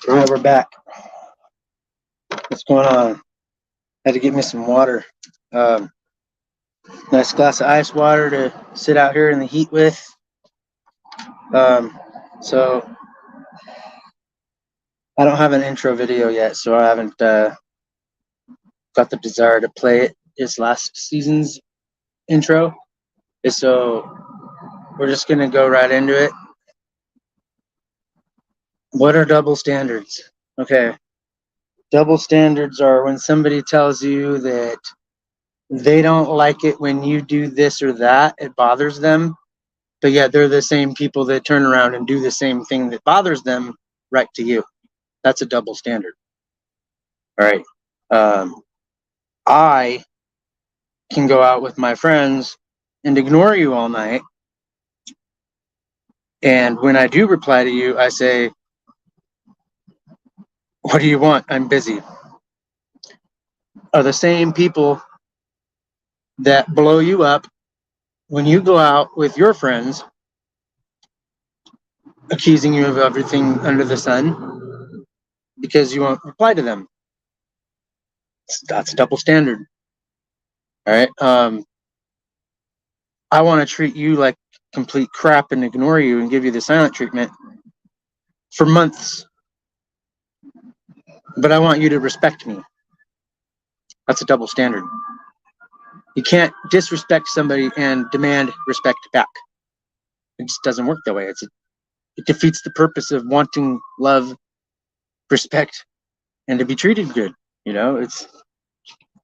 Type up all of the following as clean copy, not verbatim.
All right, we're back. What's going on? Had to get me some water. Nice glass of ice water to sit out here in the heat with. So I don't have an intro video yet, so I haven't got the desire to play it. It's last season's intro. So we're just going to go right into it. What are double standards? Okay. Double standards are when somebody tells you that they don't like it when you do this or that, it bothers them, but yet they're the same people that turn around and do the same thing that bothers them right to you. That's a double standard. All right. I can go out with my friends and ignore you all night. And when I do reply to you, I say, what do you want? I'm busy. Are the same people that blow you up when you go out with your friends, accusing you of everything under the sun because you won't reply to them. That's a double standard. All right. I want to treat you like complete crap and ignore you and give you the silent treatment for months, but I want you to respect me. That's a double standard. You can't disrespect somebody and demand respect back. It just doesn't work that way. It defeats the purpose of wanting love, respect, and to be treated good.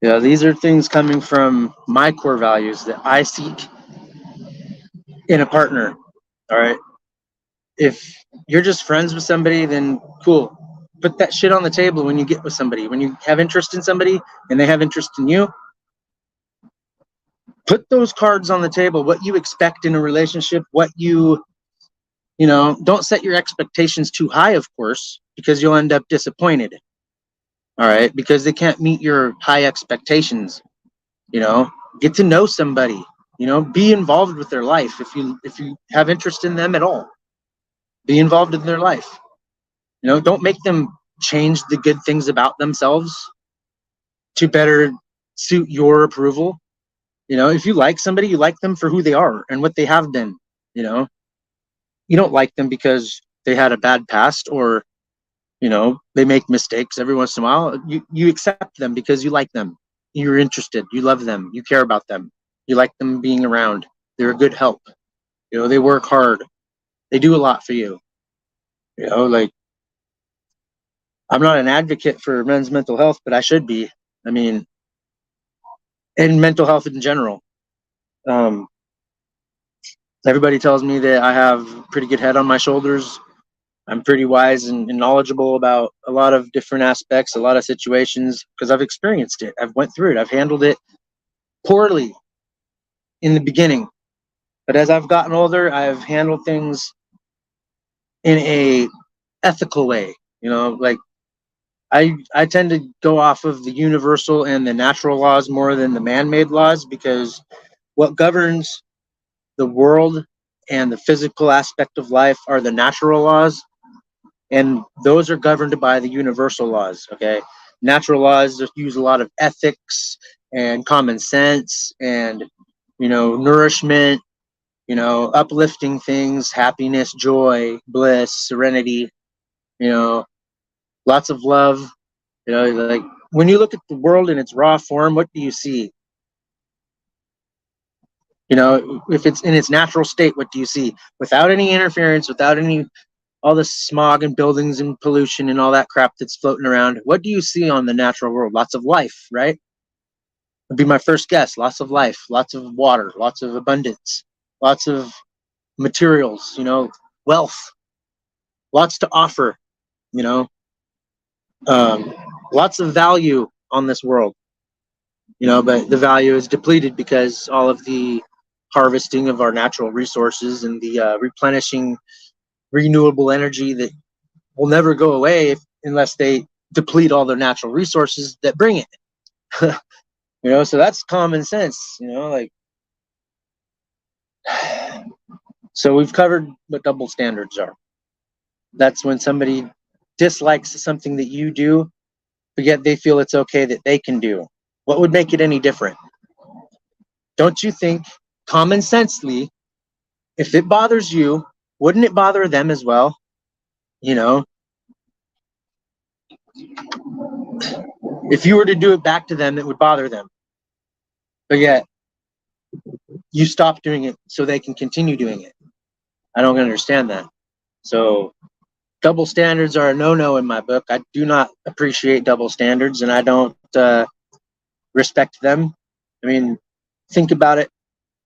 These are things coming from my core values that I seek in a partner. All right. If you're just friends with somebody, then cool. Put that shit on the table when you get with somebody. When you have interest in somebody and they have interest in you, put those cards on the table. What you expect in a relationship, what you don't set your expectations too high, of course, because you'll end up disappointed. All right, because they can't meet your high expectations. Get to know somebody. Be involved with their life if you have interest in them at all. Be involved in their life. Don't make them change the good things about themselves to better suit your approval. If you like somebody, you like them for who they are and what they have been. You know, you don't like them because they had a bad past or they make mistakes every once in a while. You accept them because you like them. You're interested. You love them. You care about them. You like them being around. They're a good help. They work hard. They do a lot for you. Like, I'm not an advocate for men's mental health, but I should be. I mean, and mental health in general. Um, Everybody tells me that I have a pretty good head on my shoulders. I'm pretty wise and knowledgeable about a lot of different aspects, a lot of situations, because I've experienced it. I've went through it. I've handled it poorly in the beginning, but as I've gotten older, I've handled things in a ethical way. Like, I tend to go off of the universal and the natural laws more than the man-made laws, because what governs the world and the physical aspect of life are the natural laws, and those are governed by the universal laws. Okay, natural laws use a lot of ethics and common sense and nourishment, uplifting things, happiness, joy, bliss, serenity, lots of love. Like, when you look at the world in its raw form, what do you see? If it's in its natural state, what do you see? Without any interference, without any all this smog and buildings and pollution and all that crap that's floating around, what do you see on the natural world? Lots of life, right? Would be my first guess. Lots of life, lots of water, lots of abundance, lots of materials, wealth, lots to offer, you know, um, lots of value on this world, but the value is depleted because all of the harvesting of our natural resources and the replenishing renewable energy that will never go away unless they deplete all their natural resources that bring it. So that's common sense, like. So we've covered what double standards are. That's when somebody dislikes something that you do, but yet they feel it's okay that they can do. What would make it any different? Don't you think, common sensely, if it bothers you, wouldn't it bother them as well? If you were to do it back to them, it would bother them. But yet, you stop doing it so they can continue doing it. I don't understand that. So, double standards are a no-no in my book. I do not appreciate double standards, and I don't respect them. I mean, think about it.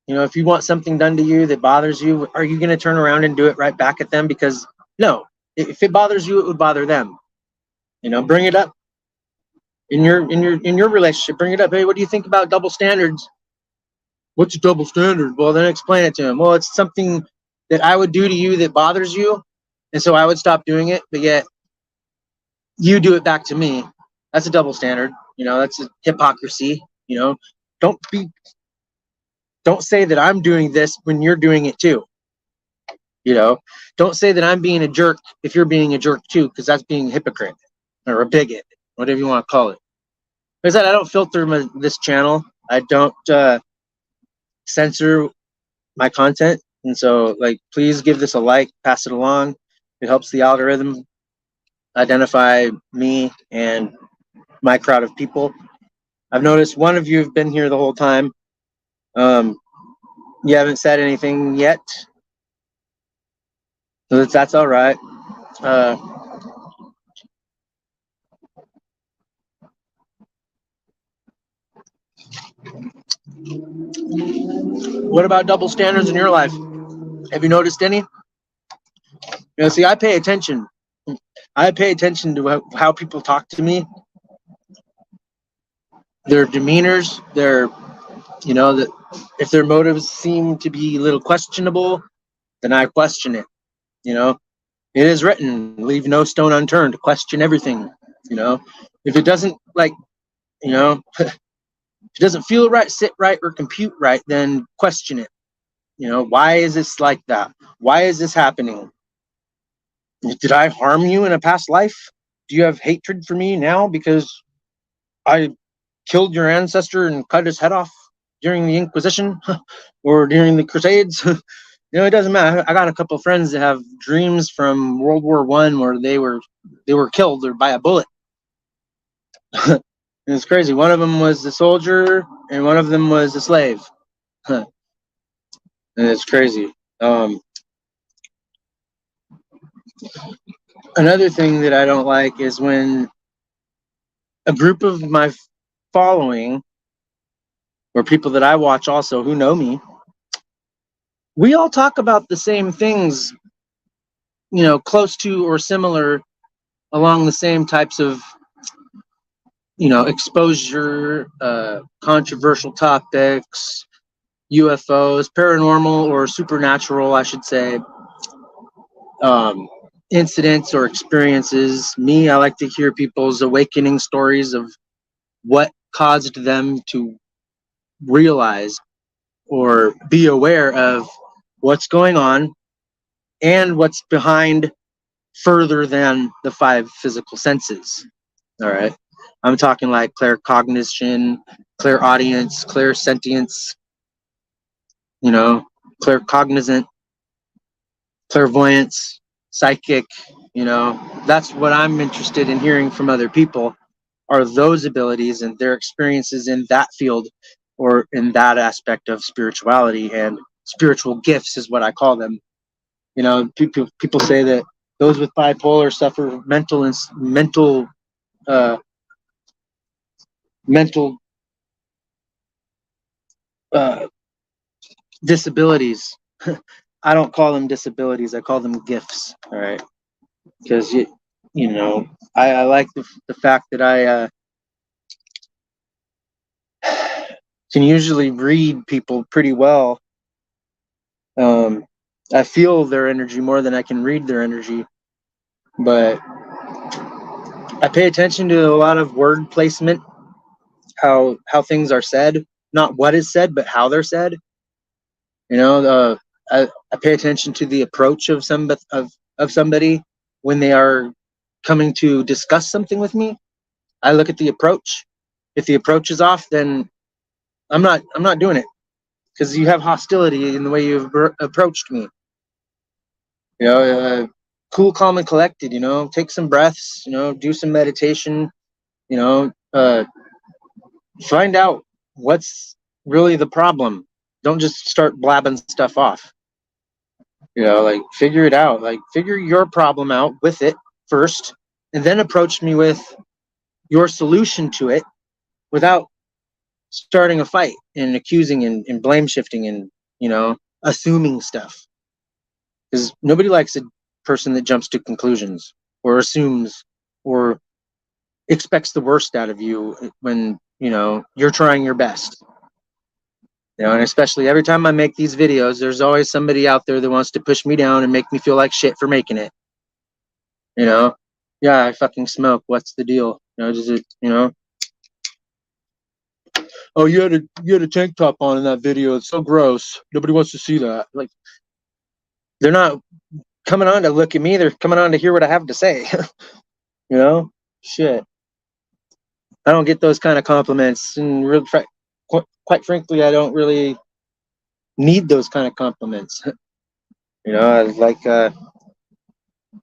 If you want something done to you that bothers you, are you going to turn around and do it right back at them? Because no, if it bothers you, it would bother them. Bring it up in your relationship. Bring it up. Hey, what do you think about double standards? What's a double standard? Well, then explain it to him. Well, it's something that I would do to you that bothers you, and so I would stop doing it, but yet you do it back to me. That's a double standard. That's a hypocrisy. Don't be don't say that I'm doing this when you're doing it too. Don't say that I'm being a jerk if you're being a jerk too, because that's being a hypocrite or a bigot, whatever you want to call it. Like I said, I don't filter this channel. I don't censor my content, and so, like, please give this a like, pass it along. It helps the algorithm identify me and my crowd of people. I've noticed one of you have been here the whole time. You haven't said anything yet, so that's all right. What about double standards in your life? Have you noticed any? See, I pay attention. I pay attention to how people talk to me, their demeanors, their, if their motives seem to be a little questionable, then I question it. You know, it is written, leave no stone unturned, question everything. You know, if it doesn't like, you know, if it doesn't feel right, sit right, or compute right, then question it. You know, why is this like that? Why is this happening? Did I harm you in a past life? Do you have hatred for me now because I killed your ancestor and cut his head off during the Inquisition or during the Crusades? You know, it doesn't matter. I got a couple of friends that have dreams from World War I where they were killed or by a bullet. It's crazy. One of them was a soldier and one of them was a slave. And it's crazy. Another thing that I don't like is when a group of my following or people that I watch also who know me, we all talk about the same things, you know, close to or similar along the same types of, you know, exposure, controversial topics, UFOs, paranormal or supernatural, I should say, incidents or experiences. Me, I like to hear people's awakening stories of what caused them to realize or be aware of what's going on and what's behind further than the five physical senses. All right. I'm talking like claircognition, clairaudience, clairsentience, you know, claircognizant, clairvoyance, psychic, you know. That's what I'm interested in hearing from other people are those abilities and their experiences in that field or in that aspect of spirituality and spiritual gifts is what I call them. You know, people say that those with bipolar suffer uh, mental uh, disabilities. I don't call them disabilities. I call them gifts. All right, because you know, I like the fact that I can usually read people pretty well. Um, I feel their energy more than I can read their energy, but I pay attention to a lot of word placement, how things are said, not what is said, but how they're said. You know, I pay attention to the approach of somebody when they are coming to discuss something with me. I look at the approach. If the approach is off, then I'm not doing it because you have hostility in the way you've approached me. You know, cool, calm, and collected. You know, take some breaths. You know, do some meditation. You know, find out what's really the problem. Don't just start blabbing stuff off. You know, like figure it out. Like figure your problem out with it first, and then approach me with your solution to it without starting a fight and accusing and blame shifting and, you know, assuming stuff. Because nobody likes a person that jumps to conclusions or assumes or expects the worst out of you when, you know, you're trying your best. You know, and especially every time I make these videos, there's always somebody out there that wants to push me down and make me feel like shit for making it. You know, yeah, I fucking smoke. What's the deal? You know, does it, you know? Oh, you had a tank top on in that video. It's so gross. Nobody wants to see that. Like, they're not coming on to look at me. They're coming on to hear what I have to say. You know, shit. I don't get those kind of compliments, and really, quite frankly, I don't really need those kind of compliments. You know,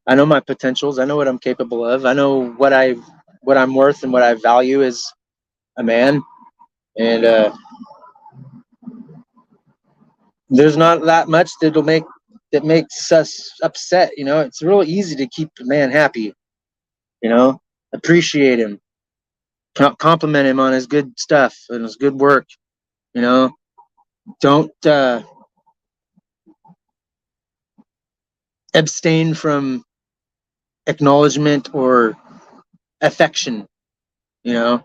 I know my potentials. I know what I'm capable of. I know what I'm worth and what I value as a man. And there's not that much that makes us upset. You know, it's real easy to keep a man happy. You know, appreciate him, compliment him on his good stuff and his good work. You know, don't abstain from acknowledgement or affection. You know,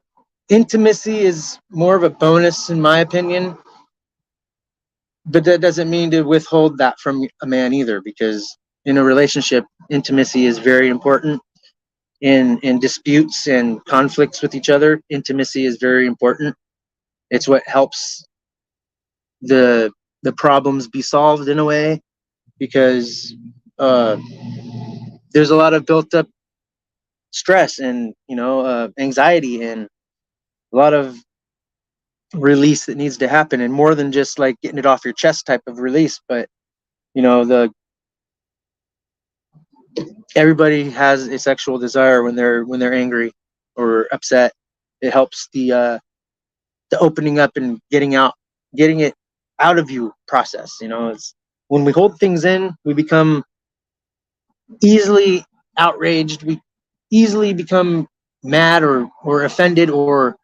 intimacy is more of a bonus in my opinion, but that doesn't mean to withhold that from a man either, because in a relationship, intimacy is very important. In disputes and conflicts with each other, intimacy is very important. It's what helps the problems be solved in a way, because uh, there's a lot of built up stress and anxiety and a lot of release that needs to happen, and more than just like getting it off your chest type of release. But the everybody has a sexual desire when they're angry or upset. It helps the opening up and getting it out of you process. It's when we hold things in, we become easily outraged. We easily become mad or offended, or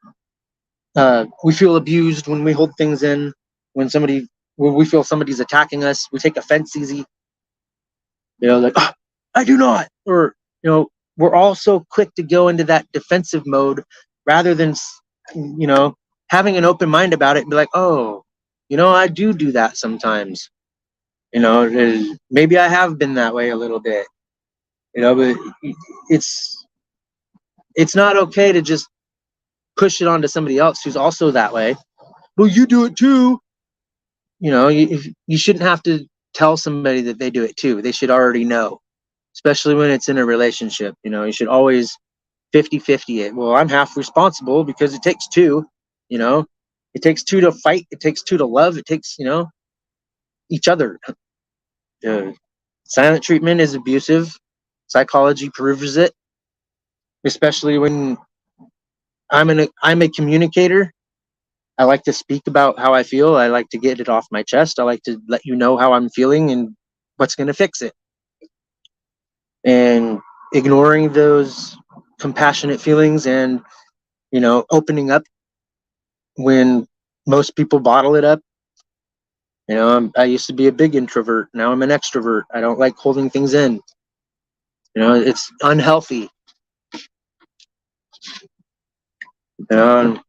we feel abused when we hold things in. When we feel somebody's attacking us, we take offense easy. Like, oh, I do not, or we're all so quick to go into that defensive mode rather than having an open mind about it and be like, oh, I do that sometimes. Maybe I have been that way a little bit. But it's it's not okay to just push it onto somebody else who's also that way. Well, you do it too. You shouldn't have to tell somebody that they do it too. They should already know, especially when it's in a relationship. You should always 50-50 it. Well, I'm half responsible because it takes two. It takes two to fight. It takes two to love. It takes, each other. Silent treatment is abusive. Psychology proves it, especially when I'm a communicator. I like to speak about how I feel. I like to get it off my chest. I like to let you know how I'm feeling and what's going to fix it. And ignoring those compassionate feelings and, opening up when most people bottle it up. I used to be a big introvert. Now I'm an extrovert. I don't like holding things in. It's unhealthy. I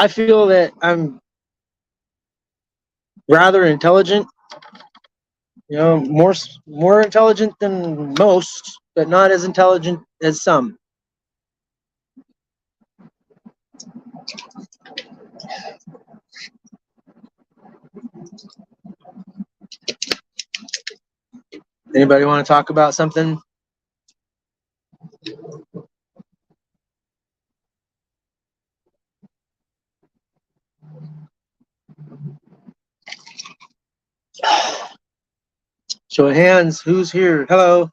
feel that I'm rather intelligent. More intelligent than most, but not as intelligent as some. Anybody want to talk about something? Show of hands. Who's here? Hello.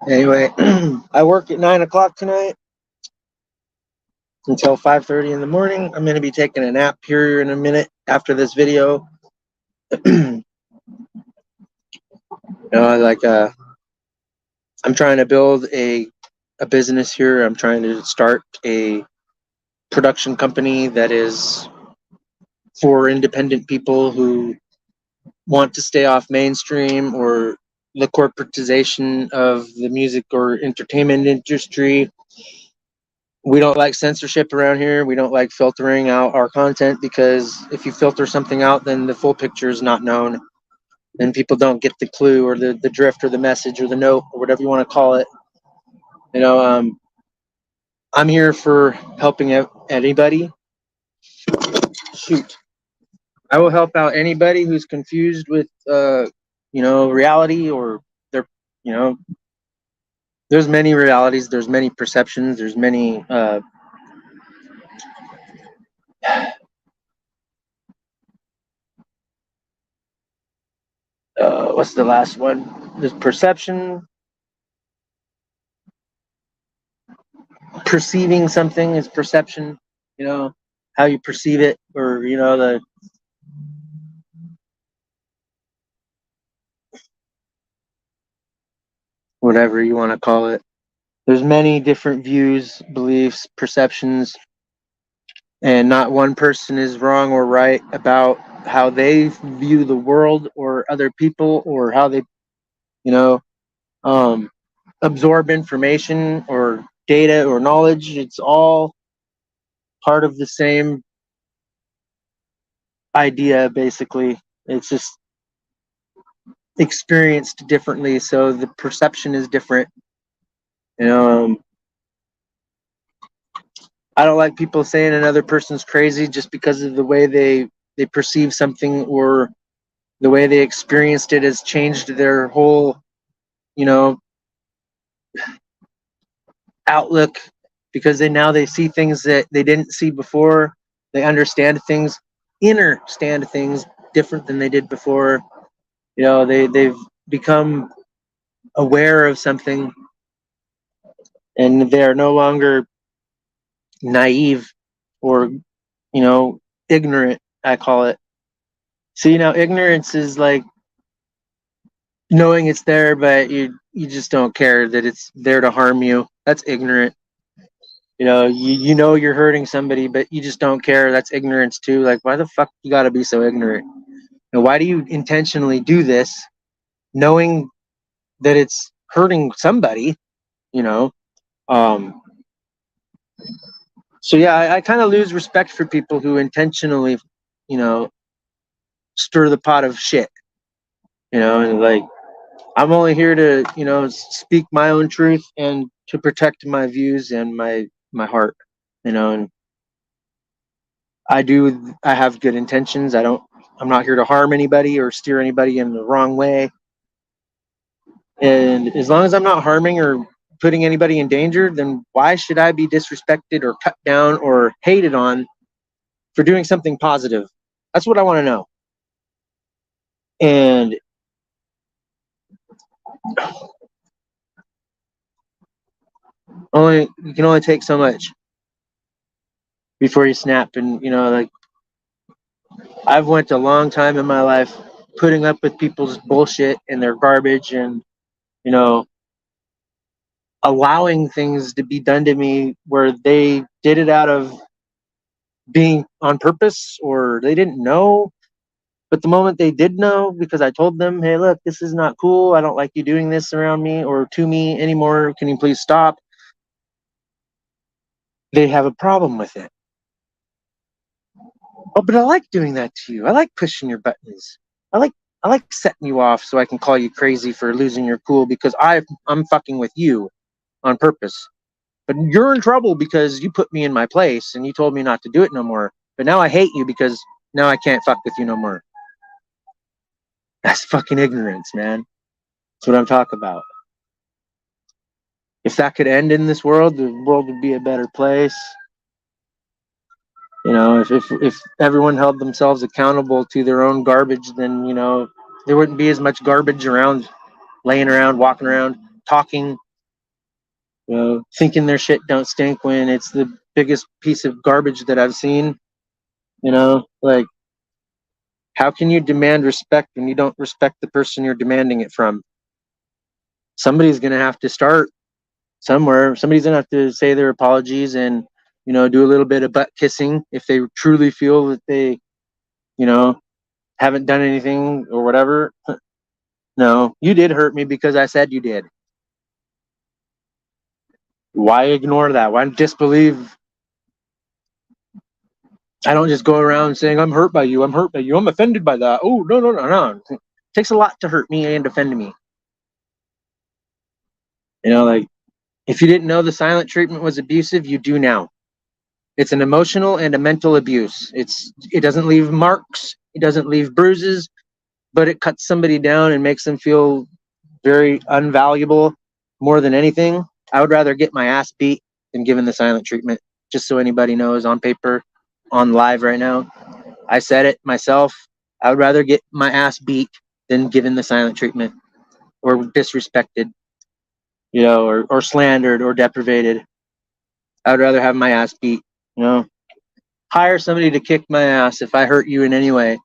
Anyway, I work at 9 o'clock tonight until 5:30 in the morning. I'm going to be taking a nap here in a minute after this video. Like I'm trying to build a business here. I'm trying to start a production company that is for independent people who want to stay off mainstream or the corporatization of the music or entertainment industry. We don't like censorship around here. We don't like filtering out our content, because if you filter something out, then the full picture is not known and people don't get the clue or the drift or the message or the note or whatever you want to call it. I'm here for helping out anybody. Shoot. I will help out anybody who's confused with, reality, or they're, you know, there's many realities, there's many perceptions, there's many, what's the last one? There's perception. Perceiving something is perception, how you perceive it, or, the whatever you want to call it. There's many different views, beliefs, perceptions. and not one person is wrong or right about how they view the world or other people or how they, you know, um, absorb information or data or knowledge. It's all part of the same idea, basically. It's just experienced differently, so the perception is different. You know, I don't like people saying another person's crazy just because of the way they perceive something or the way they experienced it has changed their whole, you know, outlook, because they see things that they didn't see before. They understand things different than they did before. You know, they've become aware of something, and they're no longer naive or, you know, ignorant, I call it. So, you know, ignorance is like knowing it's there, but you just don't care that it's there to harm you. That's ignorant. You know, you know you're hurting somebody, but you just don't care. That's ignorance too. Like, why the fuck you gotta be so ignorant? And why do you intentionally do this, knowing that it's hurting somebody? You know. Um, so yeah, I kind of lose respect for people who intentionally, you know, stir the pot of shit. You know, and like, I'm only here to, you know, speak my own truth and to protect my views and my heart. You know, and I have good intentions. I'm not here to harm anybody or steer anybody in the wrong way. And as long as I'm not harming or putting anybody in danger, then why should I be disrespected or cut down or hated on for doing something positive? That's what I want to know. And only you can only take so much before you snap. And you know, like, I've went a long time in my life putting up with people's bullshit and their garbage, and you know, allowing things to be done to me where they did it out of being on purpose or they didn't know. But the moment they did know, because I told them, hey, look, this is not cool. I don't like you doing this around me or to me anymore. Can you please stop? They have a problem with it. Oh, but I like doing that to you. I like pushing your buttons. I like I like setting you off so I can call you crazy for losing your cool because I'm fucking with you on purpose. But you're in trouble because you put me in my place and you told me not to do it no more. But now I hate you because now I can't fuck with you no more. That's fucking ignorance, man. That's what I'm talking about. If that could end in this world, the world would be a better place. You know, if everyone held themselves accountable to their own garbage, then you know there wouldn't be as much garbage around, laying around, walking around, talking, you know, thinking their shit don't stink when it's the biggest piece of garbage that I've seen. You know, like, how can you demand respect when you don't respect the person you're demanding it from? Somebody's gonna have to start somewhere. Somebody's gonna have to say their apologies and, you know, do a little bit of butt kissing if they truly feel that they, you know, haven't done anything or whatever. No, you did hurt me because I said you did. Why ignore that? Why disbelieve? I don't just go around saying I'm hurt by you. I'm hurt by you. I'm offended by that. Oh, no, no, no, no. It takes a lot to hurt me and offend me. You know, like, if you didn't know the silent treatment was abusive, you do now. It's an emotional and a mental abuse. It doesn't leave marks, it doesn't leave bruises, but it cuts somebody down and makes them feel very unvaluable more than anything. I would rather get my ass beat than given the silent treatment. Just so anybody knows, on paper, on live right now, I said it myself. I would rather get my ass beat than given the silent treatment or disrespected, you know, or slandered or deprivated. I would rather have my ass beat, you know. Hire somebody to kick my ass if I hurt you in any way.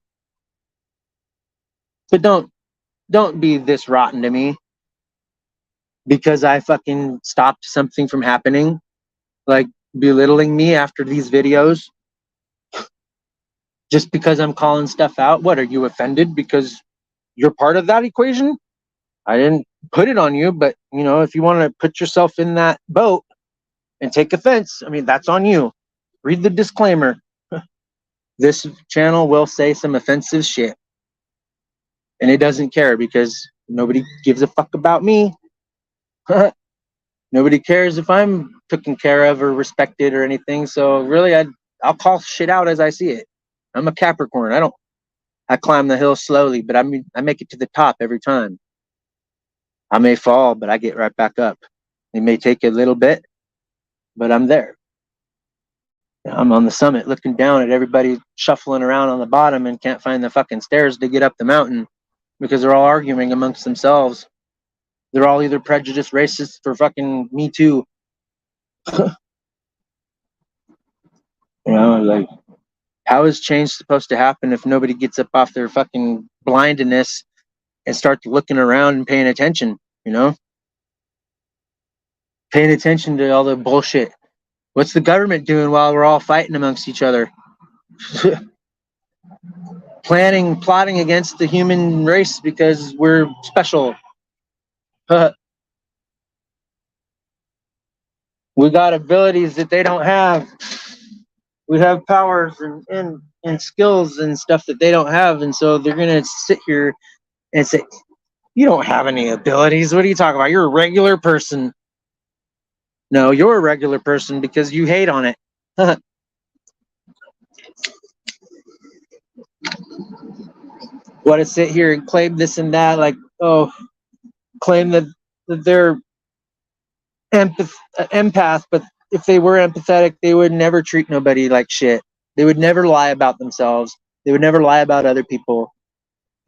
But don't be this rotten to me because I fucking stopped something from happening, like belittling me after these videos. just because I'm calling stuff out. What, are you offended because you're part of that equation? I didn't put it on you, but if you want to put yourself in that boat and take offense, I mean, that's on you. Read the disclaimer. This channel will say some offensive shit, and it doesn't care because nobody gives a fuck about me. Nobody cares if I'm taken care of or respected or anything. So really, I'll call shit out as I see it. I'm a Capricorn. I climb the hill slowly, but I make it to the top every time. I may fall, but I get right back up. It may take a little bit, but I'm there. I'm on the summit looking down at everybody shuffling around on the bottom and can't find the fucking stairs to get up the mountain because they're all arguing amongst themselves. They're all either prejudiced, racist, or fucking me too. Like, how is change supposed to happen if nobody gets up off their fucking blindness and starts looking around and paying attention, Paying attention to all the bullshit. What's the government doing while we're all fighting amongst each other? Plotting against the human race because we're special. We got abilities that they don't have. We have powers and skills and stuff that they don't have. And so they're going to sit here and say, you don't have any abilities. What are you talking about? You're a regular person. No, you're a regular person because you hate on it. Want to sit here and claim this and that, like, claim that they're empath, but if they were empathetic, they would never treat nobody like shit. They would never lie about themselves. They would never lie about other people.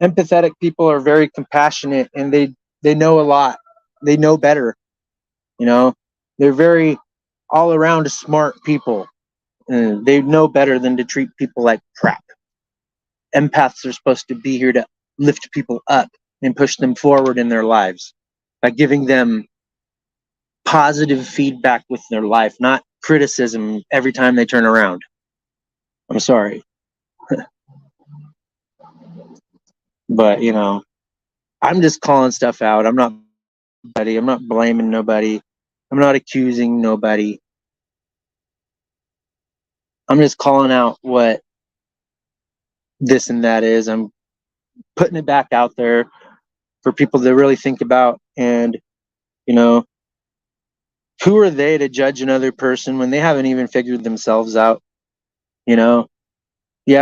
Empathetic people are very compassionate, and they know a lot. They know better. They're very all around smart people. They know better than to treat people like crap. Empaths are supposed to be here to lift people up and push them forward in their lives by giving them positive feedback with their life, not criticism every time they turn around. I'm sorry. But, I'm just calling stuff out. I'm not blaming nobody. I'm not accusing nobody. I'm just calling out what this and that is. I'm putting it back out there for people to really think about. And, who are they to judge another person when they haven't even figured themselves out? Yeah,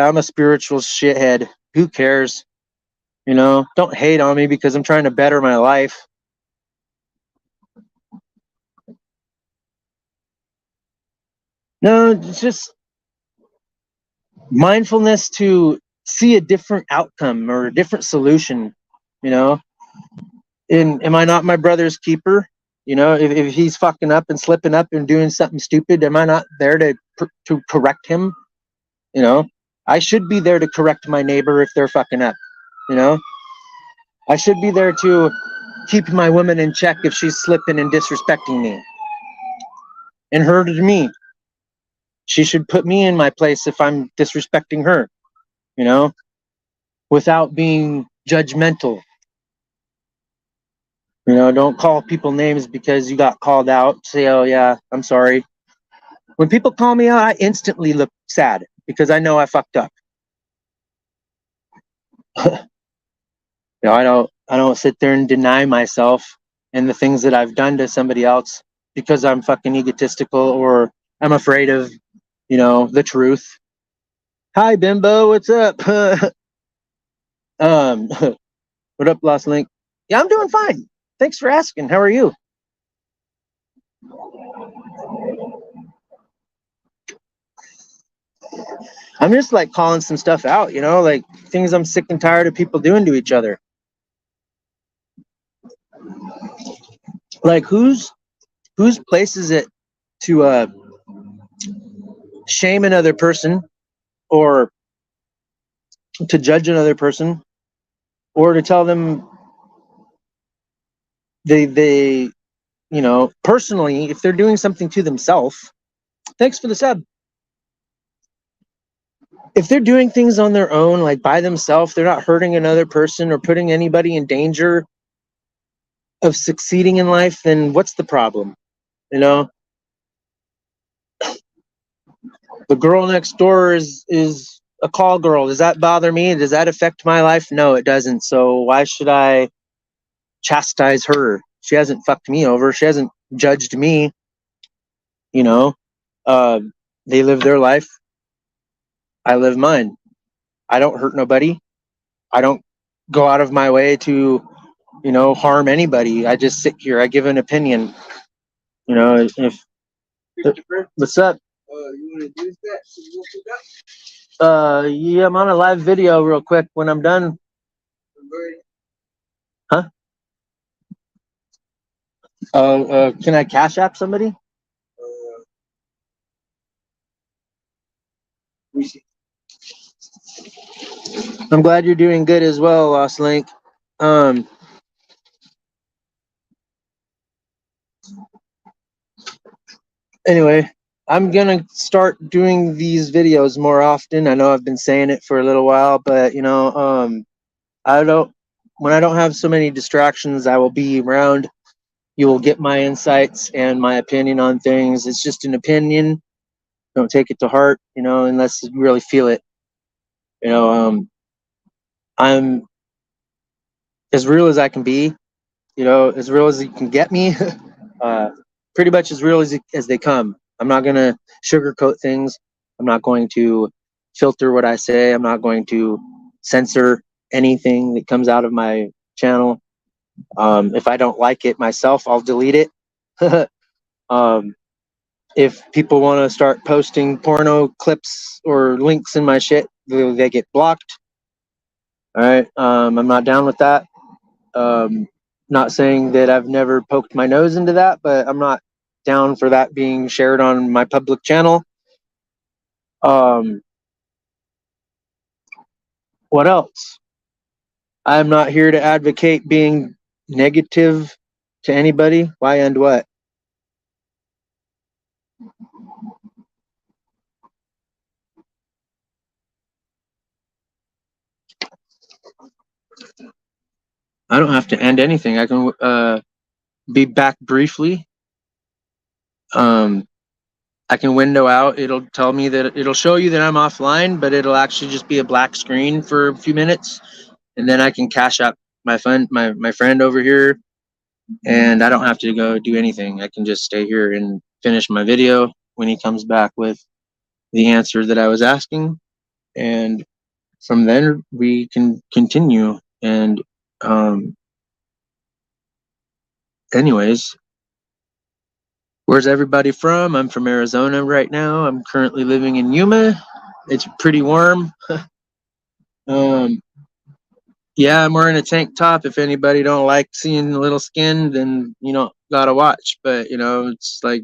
I'm a spiritual shithead. Who cares? Don't hate on me because I'm trying to better my life. No, it's just mindfulness to see a different outcome or a different solution. Am I not my brother's keeper? If he's fucking up and slipping up and doing something stupid, am I not there to correct him? I should be there to correct my neighbor if they're fucking up. I should be there to keep my woman in check if she's slipping and disrespecting me and her to me. She should put me in my place if I'm disrespecting her, without being judgmental. Don't call people names because you got called out. Say, oh yeah, I'm sorry. When people call me out, I instantly look sad because I know I fucked up. I don't sit there and deny myself and the things that I've done to somebody else because I'm fucking egotistical or I'm afraid of, the truth. Hi, Bimbo, what's up? What up, Lost Link? Yeah, I'm doing fine. Thanks for asking. How are you? I'm just like calling some stuff out, like things I'm sick and tired of people doing to each other. Like whose place is it to shame another person or to judge another person or to tell them they personally, if they're doing something to themselves. Thanks for the sub. if they're doing things on their own, like by themselves, they're not hurting another person or putting anybody in danger of succeeding in life, then what's the problem? You know, the girl next door is a call girl. Does that bother me? Does that affect my life? No, it doesn't. So why should I chastise her? She hasn't fucked me over. She hasn't judged me. You know, uh, they live their life. I live mine. I don't hurt nobody. I don't go out of my way to, harm anybody. I just sit here. I give an opinion. If what's up? Yeah, I'm on a live video real quick. When I'm done, huh? Can I cash app somebody? I'm glad you're doing good as well, Lost Link. Um, anyway, I'm gonna start doing these videos more often. I know I've been saying it for a little while, but I don't. When I don't have so many distractions, I will be around. You will get my insights and my opinion on things. It's just an opinion. Don't take it to heart, unless you really feel it. You know, I'm as real as I can be. As real as you can get me. uh, Pretty much as real as they come. I'm not gonna sugarcoat things. I'm not going to filter what I say. I'm not going to censor anything that comes out of my channel. If I don't like it myself, I'll delete it. um, if people want to start posting porno clips or links in my shit, they get blocked. All right. I'm not down with that. Um, Not saying that I've never poked my nose into that, but I'm not down for that being shared on my public channel. Um, what else? I'm not here to advocate being negative to anybody. Why and what? I don't have to end anything. I can be back briefly. Um, I can window out. It'll tell me that it'll show you that I'm offline, but it'll actually just be a black screen for a few minutes, and then I can cash out my friend over here, and I don't have to go do anything. I can just stay here and finish my video when he comes back with the answer that I was asking, and from there we can continue. And um, anyways, where's everybody from? I'm from Arizona right now. I'm currently living in Yuma. It's pretty warm. Um, yeah, I'm wearing a tank top. If anybody don't like seeing a little skin, then gotta watch. But it's like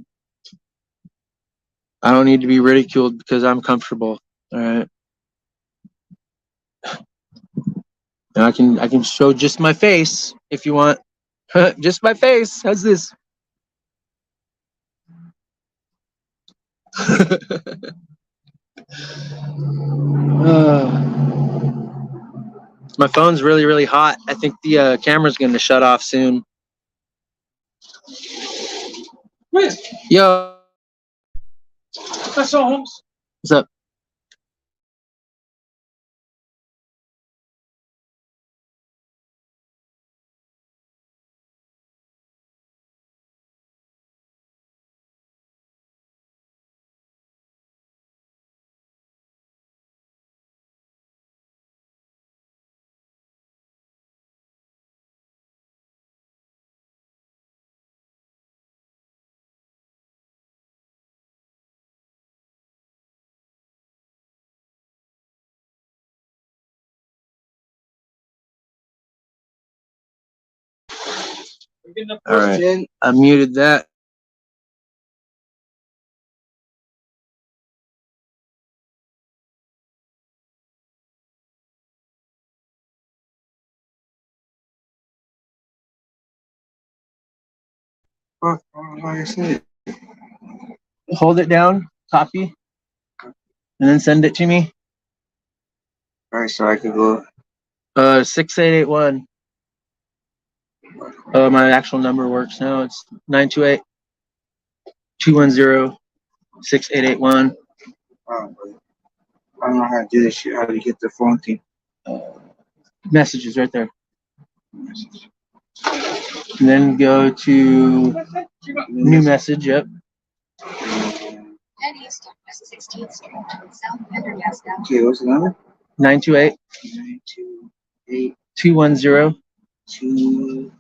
I don't need to be ridiculed because I'm comfortable. All right, and I can show just my face if you want. Just my face. How's this? uh, my phone's really really hot. I think the camera's going to shut off soon. Yo, what's up? All right, I muted that. Hold it down, copy, and then send it to me. Alright, so I could go 6881. My actual number works now. It's 928-210-6881. I don't know how to do this shit. How do you get the phone thing? Messages right there. And then go to new message. Yep. Okay, what's the number? 928 928 210 210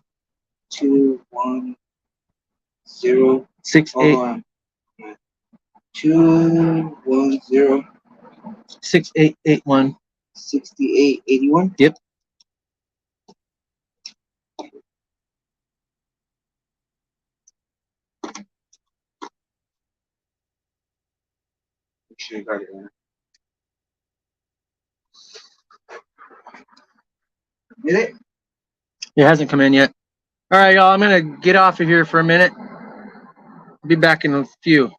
6881. 210 6881. 6881. Yep. Make sure you got it there. Did it? It hasn't come in yet. All right, y'all. I'm gonna get off of here for a minute. Be back in a few.